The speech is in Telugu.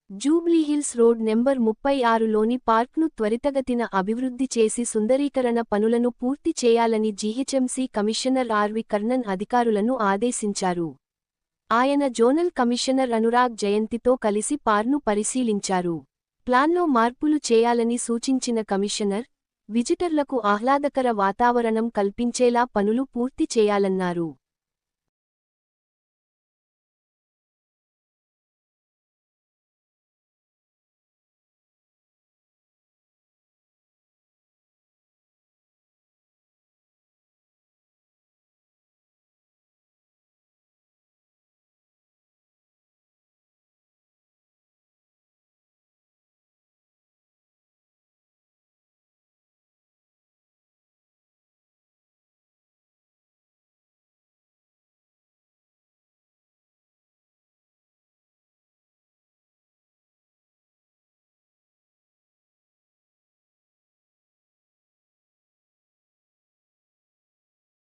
జూబ్లీహిల్స్ రోడ్ నెంబర్ 36లోని పార్క్ను త్వరితగతిన అభివృద్ధి చేసి సుందరీకరణ పనులను పూర్తి చేయాలని జీహెచ్ఎంసీ కమిషనర్ ఆర్వి కర్ణన్ అధికారులను ఆదేశించారు. ఆయన జోనల్ కమిషనర్ అనురాగ్ జయంతితో కలిసి పార్ను పరిశీలించారు. ప్లాన్లో మార్పులు చేయాలని సూచించిన కమిషనర్, విజిటర్లకు ఆహ్లాదకర వాతావరణం కల్పించేలా పనులు పూర్తి చేయాలన్నారు.